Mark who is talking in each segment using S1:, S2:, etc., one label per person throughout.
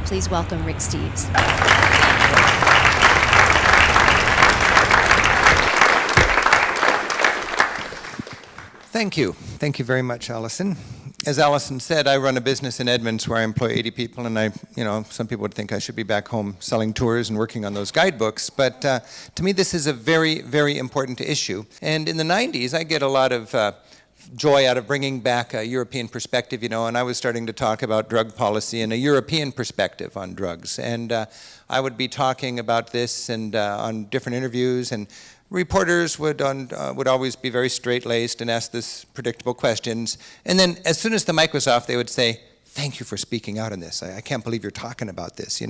S1: Please welcome Rick Steves.
S2: Thank you. Thank you very much, Allison. As Allison said, I run a business in Edmonds where I employ 80 people, and some people would think I should be back home selling tours and working on those guidebooks, but to me this is a very, very important issue. And in the 90s, I get a lot of joy out of bringing back a European perspective, and I was starting to talk about drug policy and a European perspective on drugs. And I would be talking about this and on different interviews, and reporters would always be very straight-laced and ask this predictable questions. And then as soon as the mic was off, they would say, "Thank you for speaking out on this. I can't believe you're talking about this,"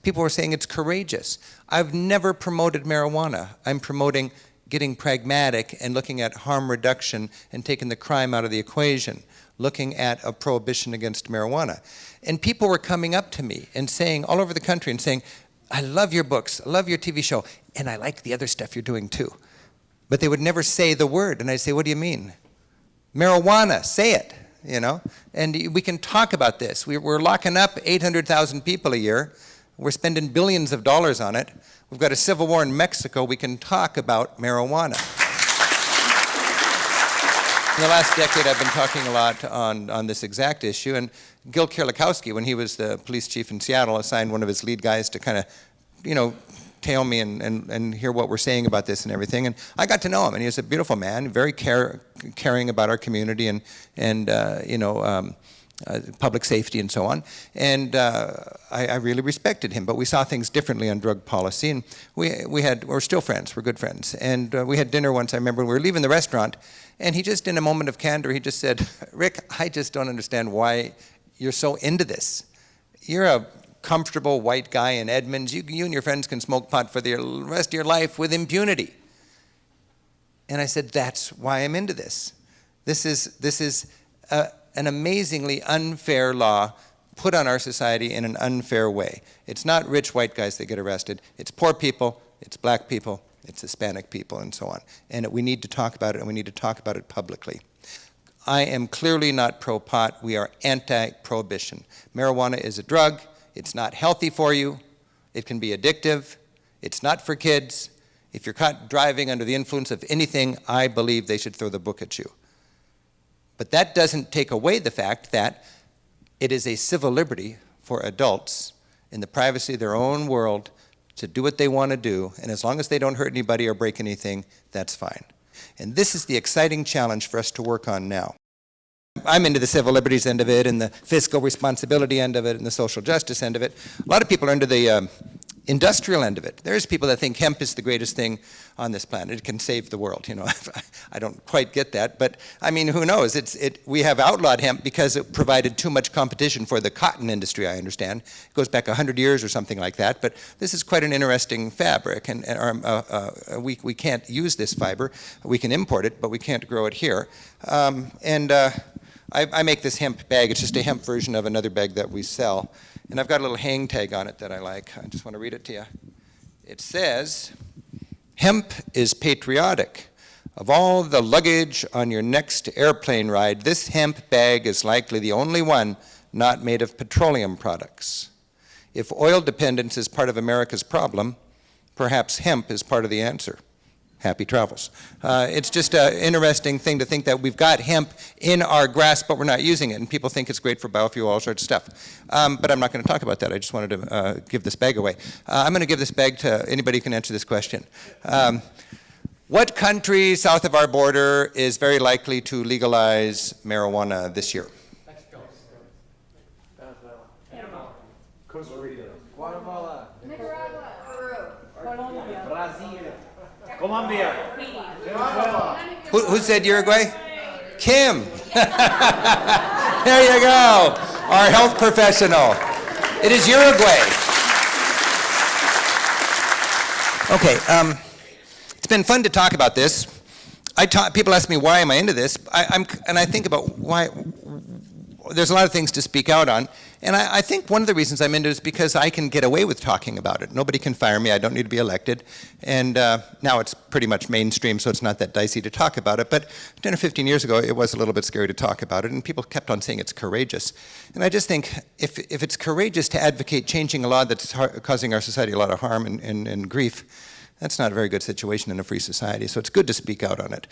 S2: People were saying it's courageous. I've never promoted marijuana. I'm promoting getting pragmatic and looking at harm reduction and taking the crime out of the equation, looking at a prohibition against marijuana. And people were coming up to me and saying, all over the country, and saying, "I love your books, I love your TV show, and I like the other stuff you're doing too." But they would never say the word, and I'd say, "What do you mean?" "Marijuana, say it," And we can talk about this. We're locking up 800,000 people a year. We're spending billions of dollars on it. We've got a civil war in Mexico. We can talk about marijuana. In the last decade, I've been talking a lot on this exact issue, and Gil Kierlikowski, when he was the police chief in Seattle, assigned one of his lead guys to kind of, tail me and hear what we're saying about this and everything. And I got to know him, and he was a beautiful man, very caring about our community and public safety and so on. And I really respected him, but we saw things differently on drug policy. And we're still friends, we're good friends. And we had dinner once, I remember, we were leaving the restaurant, and he just, in a moment of candor, he just said, "Rick, I just don't understand why you're so into this. You're a comfortable white guy in Edmonds. You and your friends can smoke pot for the rest of your life with impunity." And I said, "That's why I'm into this. This is an amazingly unfair law put on our society in an unfair way. It's not rich white guys that get arrested. It's poor people, it's black people, it's Hispanic people, and so on. And we need to talk about it, and we need to talk about it publicly." I am clearly not pro-pot. We are anti-prohibition. Marijuana is a drug. It's not healthy for you. It can be addictive. It's not for kids. If you're caught driving under the influence of anything, I believe they should throw the book at you. But that doesn't take away the fact that it is a civil liberty for adults in the privacy of their own world to do what they want to do, and as long as they don't hurt anybody or break anything, that's fine. And this is the exciting challenge for us to work on now. I'm into the civil liberties end of it, and the fiscal responsibility end of it, and the social justice end of it. A lot of people are into the industrial end of it. There's people that think hemp is the greatest thing on this planet. It can save the world. I don't quite get that, but I mean, who knows? We have outlawed hemp because it provided too much competition for the cotton industry, I understand. It goes back 100 years or something like that, but this is quite an interesting fabric, and we can't use this fiber. We can import it, but we can't grow it here. I make this hemp bag. It's just a hemp version of another bag that we sell. And I've got a little hang tag on it that I like. I just want to read it to you. It says, "Hemp is patriotic. Of all the luggage on your next airplane ride, this hemp bag is likely the only one not made of petroleum products. If oil dependence is part of America's problem, perhaps hemp is part of the answer. Happy travels." It's just an interesting thing to think that we've got hemp in our grasp, but we're not using it. And people think it's great for biofuel, all sorts of stuff. But I'm not going to talk about that. I just wanted to give this bag away. I'm going to give this bag to anybody who can answer this question. What country south of our border is very likely to legalize marijuana this year?
S3: Mexico. Venezuela. Panama. Costa Rica. Guatemala.
S4: Nicaragua. Peru.
S3: Colombia. Brazil. Colombia.
S2: Who said Uruguay? Kim. There you go. Our health professional. It is Uruguay. Okay. It's been fun to talk about this. People ask me, why am I into this? And I think about why. There's a lot of things to speak out on, And I think one of the reasons I'm into it is because I can get away with talking about it. Nobody can fire me. I don't need to be elected. And now it's pretty much mainstream, so it's not that dicey to talk about it. But 10 or 15 years ago, it was a little bit scary to talk about it, and people kept on saying it's courageous. And I just think if it's courageous to advocate changing a law that's causing our society a lot of harm and grief, that's not a very good situation in a free society. So it's good to speak out on it.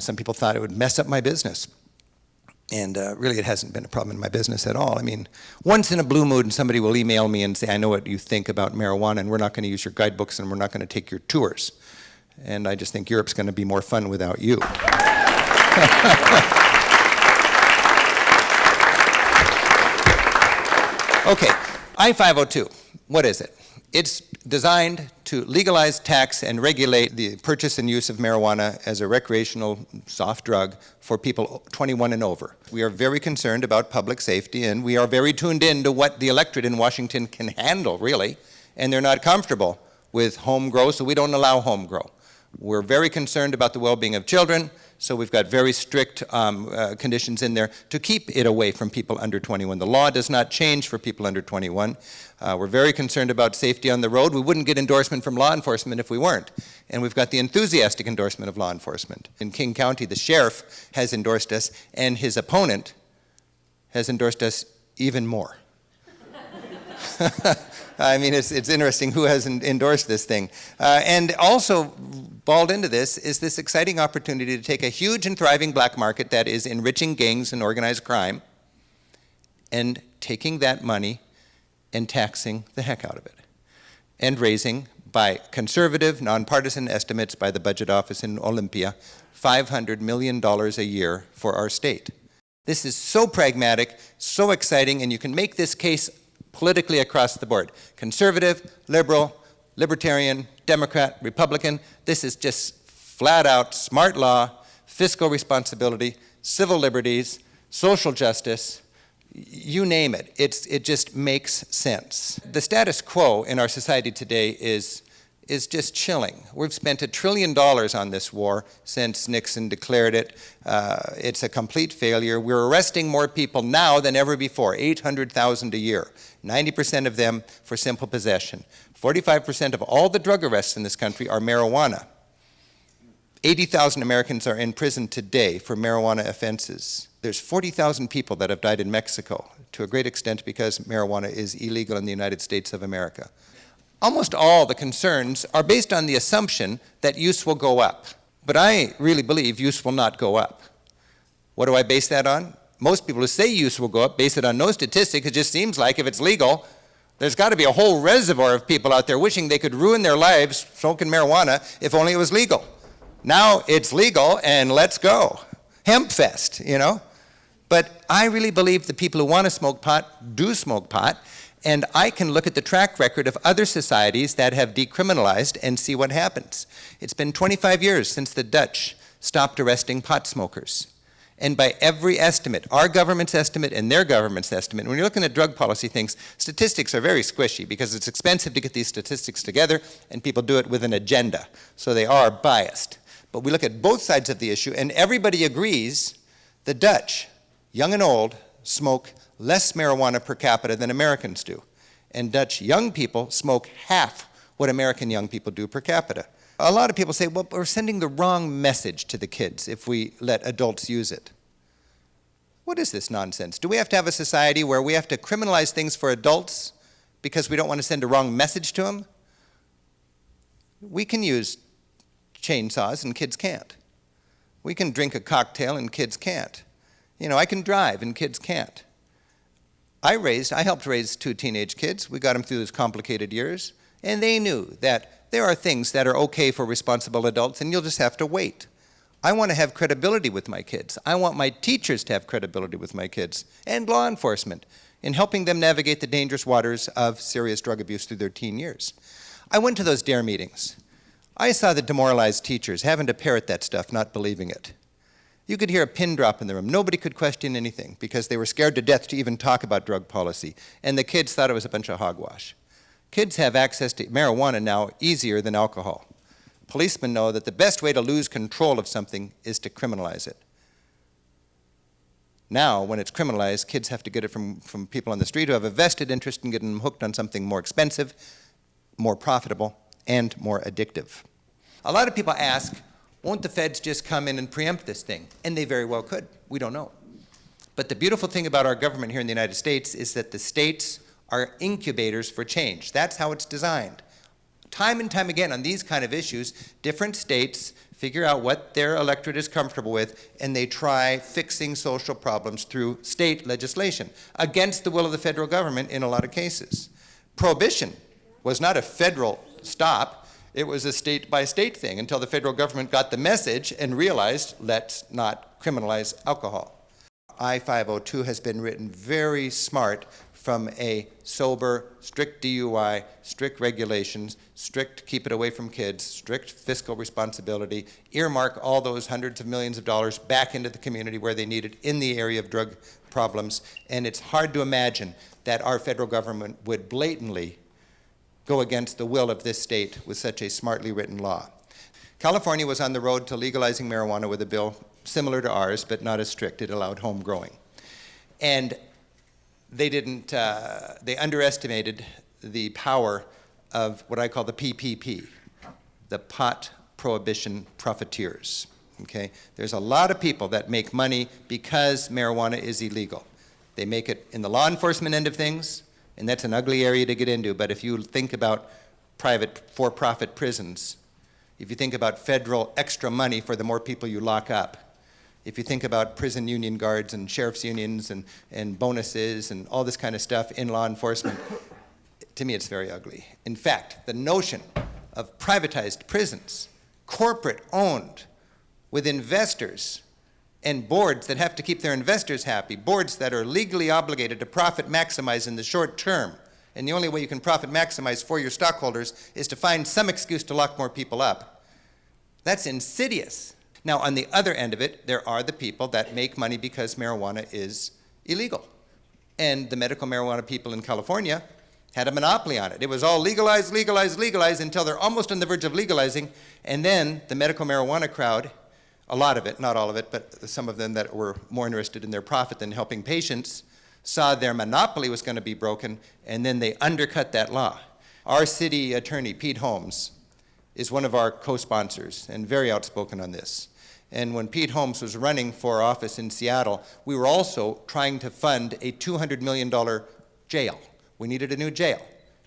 S2: Some people thought it would mess up my business. And really, it hasn't been a problem in my business at all. I mean, once in a blue moon, somebody will email me and say, I know what you think about marijuana, and we're not going to use your guidebooks, and we're not going to take your tours. And I just think Europe's going to be more fun without you. Okay, I-502, what is it? It's designed to legalize, tax, and regulate the purchase and use of marijuana as a recreational soft drug for people 21 and over. We are very concerned about public safety, and we are very tuned in to what the electorate in Washington can handle, really, and they're not comfortable with home grow, so we don't allow home grow. We're very concerned about the well-being of children, so we've got very strict conditions in there to keep it away from people under 21. The law does not change for people under 21. We're very concerned about safety on the road. We wouldn't get endorsement from law enforcement if we weren't. And we've got the enthusiastic endorsement of law enforcement. In King County, the sheriff has endorsed us, and his opponent has endorsed us even more. I mean, it's interesting who has endorsed this thing. And also balled into this is this exciting opportunity to take a huge and thriving black market that is enriching gangs and organized crime and taking that money and taxing the heck out of it and raising, by conservative, nonpartisan estimates by the budget office in Olympia, $500 million a year for our state. This is so pragmatic, so exciting, and you can make this case politically across the board. Conservative, liberal, libertarian, Democrat, Republican. This is just flat out smart law, fiscal responsibility, civil liberties, social justice, you name it. It just makes sense. The status quo in our society today is just chilling. We've spent $1 trillion on this war since Nixon declared it. It's a complete failure. We're arresting more people now than ever before, 800,000 a year, 90% of them for simple possession. 45% of all the drug arrests in this country are marijuana. 80,000 Americans are in prison today for marijuana offenses. There's 40,000 people that have died in Mexico, to a great extent because marijuana is illegal in the United States of America. Almost all the concerns are based on the assumption that use will go up. But I really believe use will not go up. What do I base that on? Most people who say use will go up base it on no statistics. It just seems like if it's legal, there's got to be a whole reservoir of people out there wishing they could ruin their lives smoking marijuana if only it was legal. Now it's legal, and let's go. Hemp fest, you know? But I really believe the people who want to smoke pot do smoke pot, and I can look at the track record of other societies that have decriminalized and see what happens. It's been 25 years since the Dutch stopped arresting pot smokers. And by every estimate, our government's estimate and their government's estimate, when you're looking at drug policy things, statistics are very squishy because it's expensive to get these statistics together, and people do it with an agenda. So they are biased. But we look at both sides of the issue, and everybody agrees the Dutch, young and old, smoke less marijuana per capita than Americans do. And Dutch young people smoke half what American young people do per capita. A lot of people say, well, we're sending the wrong message to the kids if we let adults use it. What is this nonsense? Do we have to have a society where we have to criminalize things for adults because we don't want to send a wrong message to them? We can use chainsaws and kids can't. We can drink a cocktail and kids can't. You know, I can drive and kids can't. I helped raise 2 teenage kids. We got them through those complicated years, and they knew that there are things that are okay for responsible adults, and you'll just have to wait. I want to have credibility with my kids. I want my teachers to have credibility with my kids, and law enforcement, in helping them navigate the dangerous waters of serious drug abuse through their teen years. I went to those DARE meetings. I saw the demoralized teachers having to parrot that stuff, not believing it. You could hear a pin drop in the room. Nobody could question anything because they were scared to death to even talk about drug policy. And the kids thought it was a bunch of hogwash. Kids have access to marijuana now easier than alcohol. Policemen know that the best way to lose control of something is to criminalize it. Now, when it's criminalized, kids have to get it from people on the street who have a vested interest in getting them hooked on something more expensive, more profitable, and more addictive. A lot of people ask, won't the feds just come in and preempt this thing? And they very well could. We don't know. But the beautiful thing about our government here in the United States is that the states are incubators for change. That's how it's designed. Time and time again on these kind of issues, different states figure out what their electorate is comfortable with, and they try fixing social problems through state legislation, against the will of the federal government in a lot of cases. Prohibition was not a federal stop, it was a state-by-state thing until the federal government got the message and realized, let's not criminalize alcohol. I-502 has been written very smart from a sober, strict DUI, strict regulations, strict keep it away from kids, strict fiscal responsibility, earmark all those hundreds of millions of dollars back into the community where they need it in the area of drug problems. And it's hard to imagine that our federal government would blatantly go against the will of this state with such a smartly written law. California was on the road to legalizing marijuana with a bill similar to ours, but not as strict. It allowed home growing. And they underestimated the power of what I call the PPP, the pot prohibition profiteers, okay? There's a lot of people that make money because marijuana is illegal. They make it in the law enforcement end of things, and that's an ugly area to get into, but if you think about private for-profit prisons, if you think about federal extra money for the more people you lock up, if you think about prison union guards and sheriff's unions and bonuses and all this kind of stuff in law enforcement, to me it's very ugly. In fact, the notion of privatized prisons, corporate owned, with investors and boards that have to keep their investors happy, boards that are legally obligated to profit maximize in the short term, and the only way you can profit maximize for your stockholders is to find some excuse to lock more people up. That's insidious. Now, on the other end of it, there are the people that make money because marijuana is illegal. And the medical marijuana people in California had a monopoly on it. It was all legalize, legalize, legalize until they're almost on the verge of legalizing. And then the medical marijuana crowd, a lot of it, not all of it, but some of them that were more interested in their profit than helping patients, saw their monopoly was going to be broken, and then they undercut that law. Our city attorney, Pete Holmes, is one of our co-sponsors and very outspoken on this. And when Pete Holmes was running for office in Seattle, we were also trying to fund a $200 million jail. We needed a new jail,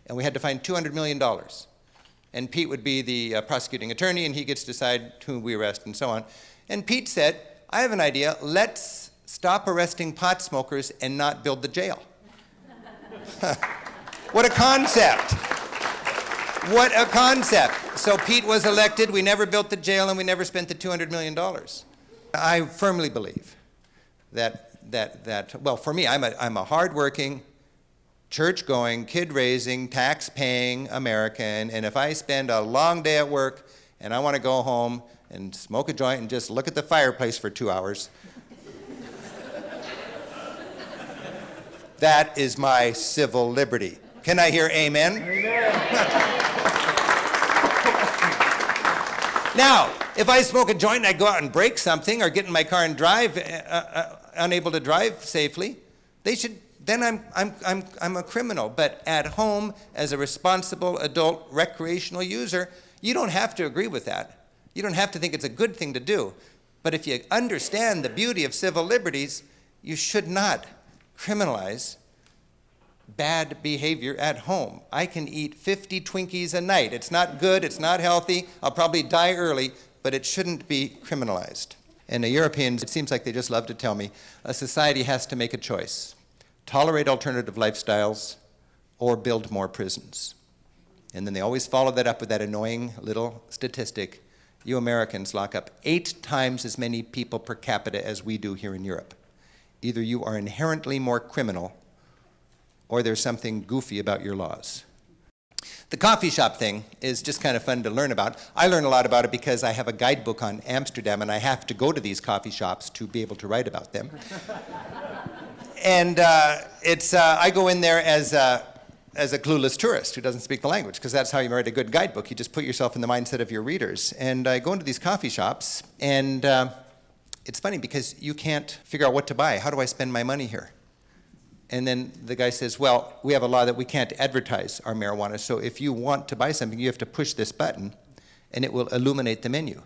S2: and we had to find $200 million. And Pete would be the prosecuting attorney, and he gets to decide who we arrest and so on. And Pete said, I have an idea, let's stop arresting pot smokers and not build the jail. What a concept. What a concept. So Pete was elected, we never built the jail, and we never spent the $200 million. I firmly believe that well, for me, I'm a hardworking, church-going, kid-raising, tax-paying American, and if I spend a long day at work and I want to go home and smoke a joint and just look at the fireplace for 2 hours, that is my civil liberty. Can I hear amen? Amen. Now, if I smoke a joint and I go out and break something or get in my car and drive, unable to drive safely, then I'm a criminal. But at home, as a responsible adult recreational user, you don't have to agree with that. You don't have to think it's a good thing to do. But if you understand the beauty of civil liberties, you should not criminalize bad behavior at home. I can eat 50 Twinkies a night. It's not good, it's not healthy, I'll probably die early, but it shouldn't be criminalized. And the Europeans, it seems like they just love to tell me, a society has to make a choice. Tolerate alternative lifestyles or build more prisons. And then they always follow that up with that annoying little statistic. You Americans lock up 8 times as many people per capita as we do here in Europe. Either you are inherently more criminal or there's something goofy about your laws. The coffee shop thing is just kind of fun to learn about. I learn a lot about it because I have a guidebook on Amsterdam, and I have to go to these coffee shops to be able to write about them. And I go in there as a clueless tourist who doesn't speak the language, because that's how you write a good guidebook. You just put yourself in the mindset of your readers. And I go into these coffee shops, and it's funny because you can't figure out what to buy. How do I spend my money here? And then the guy says, well, we have a law that we can't advertise our marijuana, so if you want to buy something, you have to push this button, and it will illuminate the menu.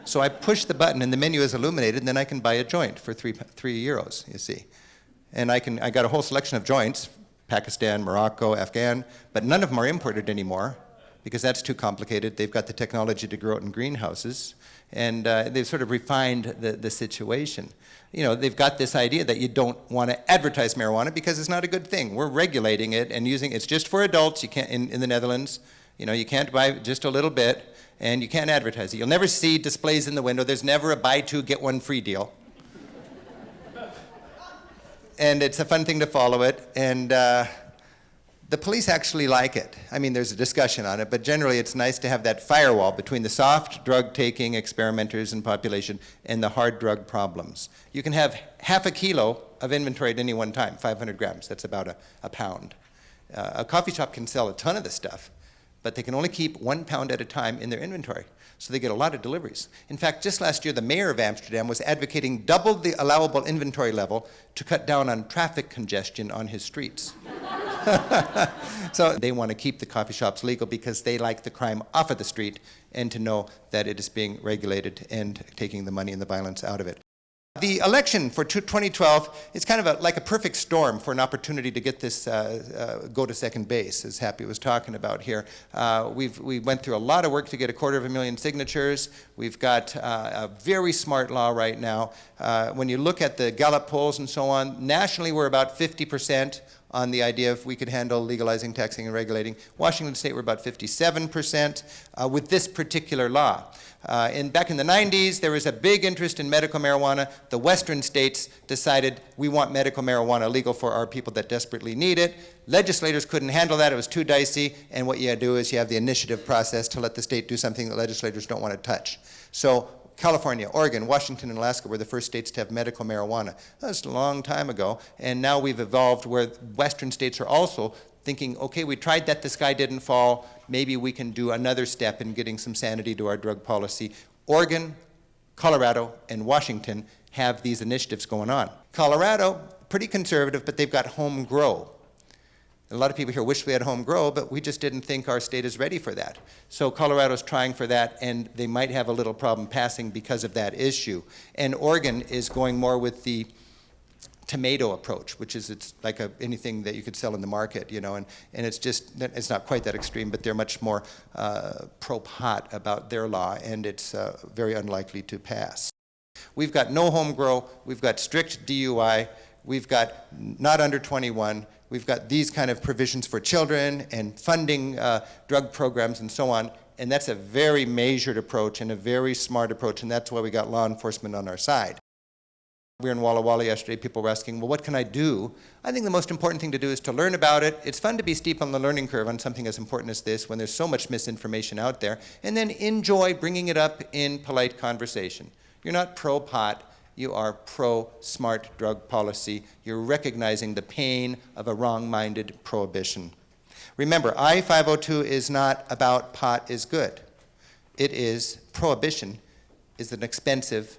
S2: So I push the button, and the menu is illuminated, and then I can buy a joint for three euros, you see. And I got a whole selection of joints, Pakistan, Morocco, Afghan, but none of them are imported anymore, because that's too complicated. They've got the technology to grow it in greenhouses, and they've sort of refined the situation. You know, they've got this idea that you don't want to advertise marijuana because it's not a good thing. We're regulating it and using it's just for adults. You can't in the Netherlands. You know, you can't buy just a little bit, and you can't advertise it. You'll never see displays in the window. There's never a buy two get one free deal. And it's a fun thing to follow it, and the police actually like it. I mean, there's a discussion on it, but generally it's nice to have that firewall between the soft drug-taking experimenters and population and the hard drug problems. You can have half a kilo of inventory at any one time, 500 grams. That's about a pound. A coffee shop can sell a ton of this stuff, but they can only keep 1 pound at a time in their inventory. So they get a lot of deliveries. In fact, just last year, the mayor of Amsterdam was advocating double the allowable inventory level to cut down on traffic congestion on his streets. So they want to keep the coffee shops legal because they like the crime off of the street and to know that it is being regulated and taking the money and the violence out of it. The election for 2012 is kind of like a perfect storm for an opportunity to get this go to second base, as Happy was talking about here. We went through a lot of work to get 250,000 signatures. We've got a very smart law right now. When you look at the Gallup polls and so on, nationally we're about 50% on the idea if we could handle legalizing, taxing, and regulating. Washington State, we're about 57% with this particular law. Back in the 90s, there was a big interest in medical marijuana. The western states decided we want medical marijuana legal for our people that desperately need it. Legislators couldn't handle that. It was too dicey. And what you do is you have the initiative process to let the state do something that legislators don't want to touch. So California, Oregon, Washington, and Alaska were the first states to have medical marijuana. That was a long time ago. And now we've evolved where western states are also thinking, okay, we tried that, the sky didn't fall, maybe we can do another step in getting some sanity to our drug policy. Oregon, Colorado, and Washington have these initiatives going on. Colorado, pretty conservative, but they've got home grow. A lot of people here wish we had home grow, but we just didn't think our state is ready for that. So Colorado's trying for that, and they might have a little problem passing because of that issue. And Oregon is going more with the tomato approach, which is it's like anything that you could sell in the market, you know, and it's not quite that extreme, but they're much more pro-pot about their law, and it's very unlikely to pass. We've got no home grow, we've got strict DUI, we've got not under 21, we've got these kind of provisions for children and funding drug programs and so on, and that's a very measured approach and a very smart approach, and that's why we got law enforcement on our side. We were in Walla Walla yesterday, people were asking, well, what can I do? I think the most important thing to do is to learn about it. It's fun to be steep on the learning curve on something as important as this when there's so much misinformation out there, and then enjoy bringing it up in polite conversation. You're not pro-pot, you are pro-smart drug policy. You're recognizing the pain of a wrong-minded prohibition. Remember, I-502 is not about pot is good. It is prohibition is an expensive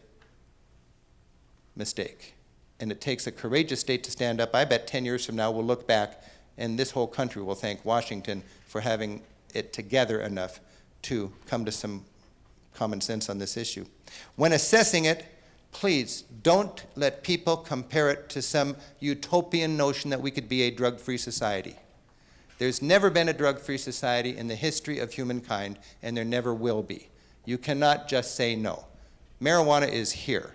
S2: mistake. And it takes a courageous state to stand up. I bet 10 years from now we'll look back and this whole country will thank Washington for having it together enough to come to some common sense on this issue. When assessing it, please don't let people compare it to some utopian notion that we could be a drug-free society. There's never been a drug-free society in the history of humankind, and there never will be. You cannot just say no. Marijuana is here.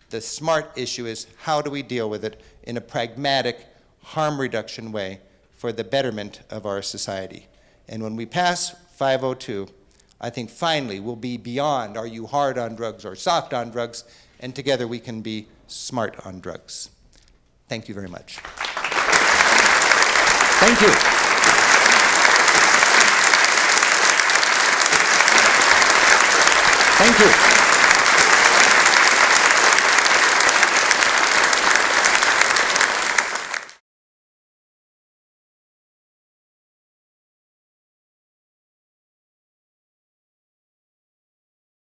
S2: The smart issue is how do we deal with it in a pragmatic, harm reduction way for the betterment of our society. And when we pass 502, I think finally we'll be beyond are you hard on drugs or soft on drugs, and together we can be smart on drugs. Thank you very much. Thank you. Thank you.